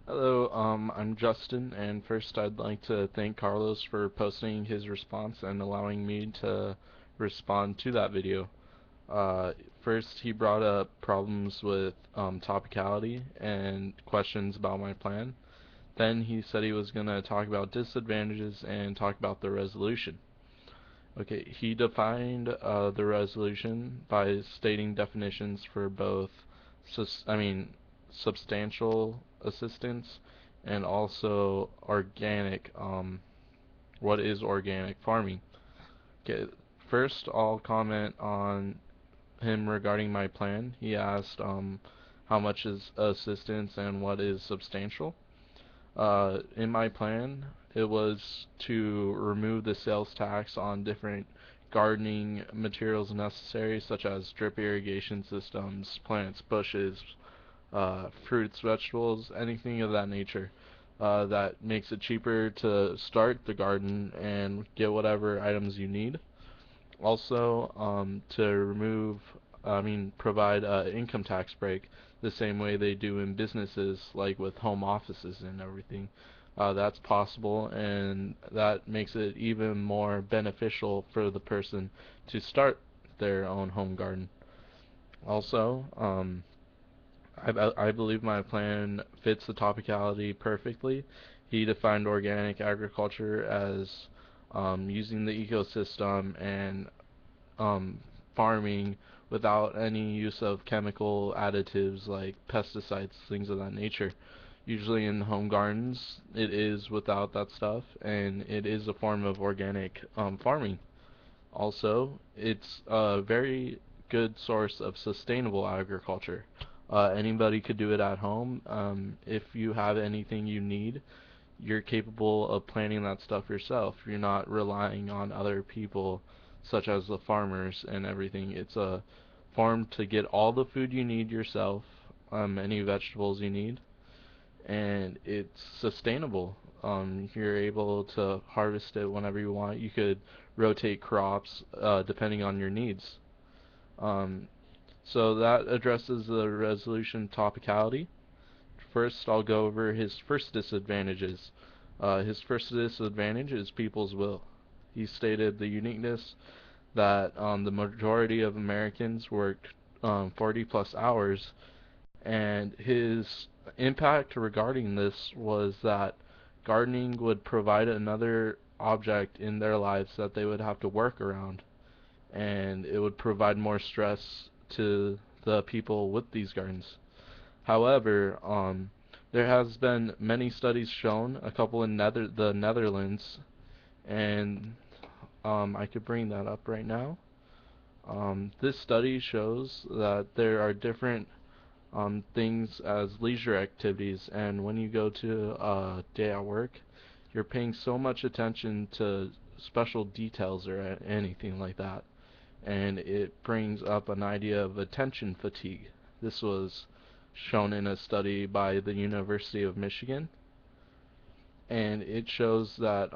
Hello, I'm Justin, and first I'd like to thank Carlos for posting his response and allowing me to respond to that video. Uh, First, he brought up problems with topicality and questions about my plan. Then he said he was going to talk about disadvantages and talk about the resolution. Okay, he defined the resolution by stating definitions for both, I mean, substantial assistance and also organic. What is organic farming? Okay, first I'll comment on him regarding my plan. He asked how much is assistance and what is substantial. In my plan, it was to remove the sales tax on different gardening materials necessary, such as drip irrigation systems, plants, bushes, fruits, vegetables, anything of that nature. That makes it cheaper to start the garden and get whatever items you need. Also, to provide an income tax break the same way they do in businesses, like with home offices and everything. That's possible, and that makes it even more beneficial for the person to start their own home garden. Also, I believe my plan fits the topicality perfectly. He defined organic agriculture as using the ecosystem and um, farming without any use of chemical additives like pesticides, things of that nature. Usually in home gardens, it is without that stuff, and it is a form of organic farming. Also, it's a very good source of sustainable agriculture. Anybody could do it at home. If you have anything you need, you're capable of planting that stuff yourself. You're not relying on other people, such as the farmers and everything. It's a farm to get all the food you need yourself, any vegetables you need, and it's sustainable. You're able to harvest it whenever you want. You could rotate crops depending on your needs. Um, so that addresses the resolution topicality. First, I'll go over his first disadvantages. His first disadvantage is people's will. He stated the uniqueness that the majority of Americans work 40 plus hours, and his impact regarding this was that gardening would provide another object in their lives that they would have to work around, and it would provide more stress to the people with these gardens. However, there has been many studies shown, a couple in the Netherlands, and I could bring that up right now. This study shows that there are different things as leisure activities, and when you go to a day at work, you're paying so much attention to special details or anything like that, and it brings up an idea of attention fatigue. This was shown in a study by the University of Michigan, and it shows that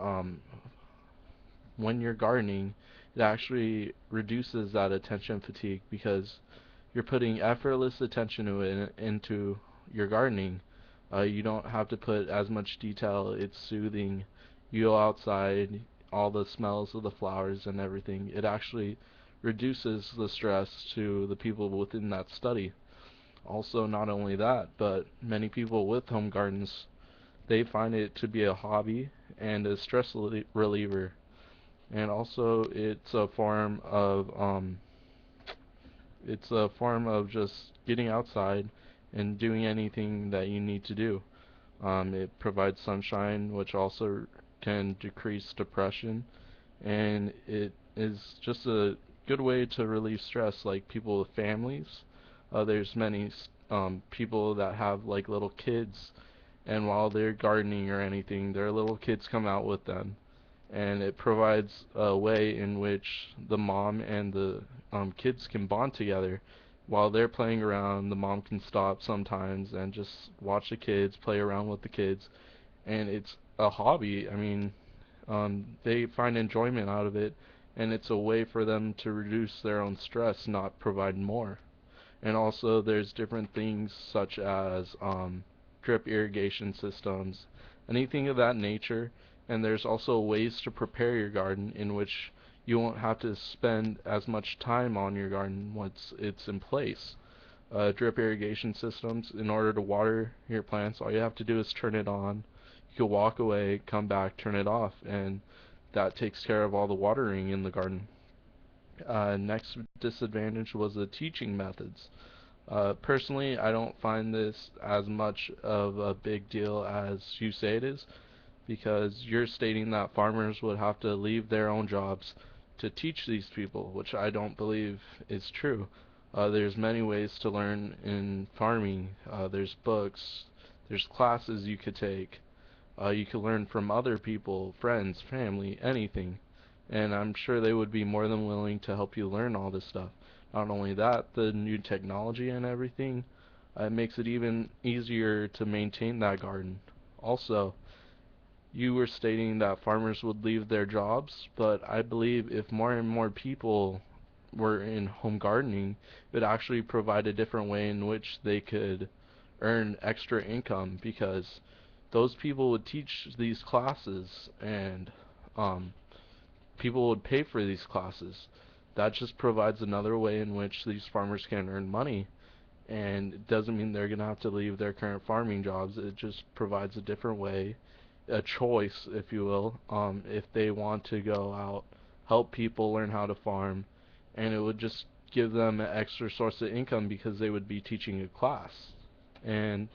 when you're gardening, it actually reduces that attention fatigue because you're putting effortless attention into your gardening. You don't have to put as much detail. It's soothing. You go outside, all the smells of the flowers and everything. It actually reduces the stress to the people within that study. Also, not only that, but many people with home gardens, they find it to be a hobby and a stress reliever. And also, it's a form of just getting outside and doing anything that you need to do. It provides sunshine, which also can decrease depression, and it is just a good way to relieve stress. Like people with families, there's many people that have like little kids, and while they're gardening or anything, their little kids come out with them, and it provides a way in which the mom and the kids can bond together. While they're playing around, the mom can stop sometimes and just watch the kids, play around with the kids, and it's a hobby. I mean, they find enjoyment out of it, and it's a way for them to reduce their own stress, not provide more. And also, there's different things such as drip irrigation systems, anything of that nature. And there's also ways to prepare your garden in which you won't have to spend as much time on your garden once it's in place. Drip irrigation systems, in order to water your plants, all you have to do is turn it on. You can walk away, come back, turn it off, and that takes care of all the watering in the garden. Next disadvantage was the teaching methods. Personally, I don't find this as much of a big deal as you say it is, because you're stating that farmers would have to leave their own jobs to teach these people, which I don't believe is true. There's many ways to learn in farming. There's books, there's classes you could take. You could learn from other people, friends, family, anything. And I'm sure they would be more than willing to help you learn all this stuff. Not only that, the new technology and everything, makes it even easier to maintain that garden. Also, you were stating that farmers would leave their jobs, but I believe if more and more people were in home gardening, it would actually provide a different way in which they could earn extra income, because those people would teach these classes, and um, people would pay for these classes. That just provides another way in which these farmers can earn money, and it doesn't mean they're going to have to leave their current farming jobs. It just provides a different way, a choice, if you will, if they want to go out, help people learn how to farm, and it would just give them an extra source of income because they would be teaching a class. And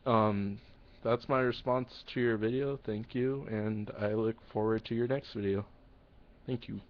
um, that's my response to your video. Thank you, and I look forward to your next video. Thank you.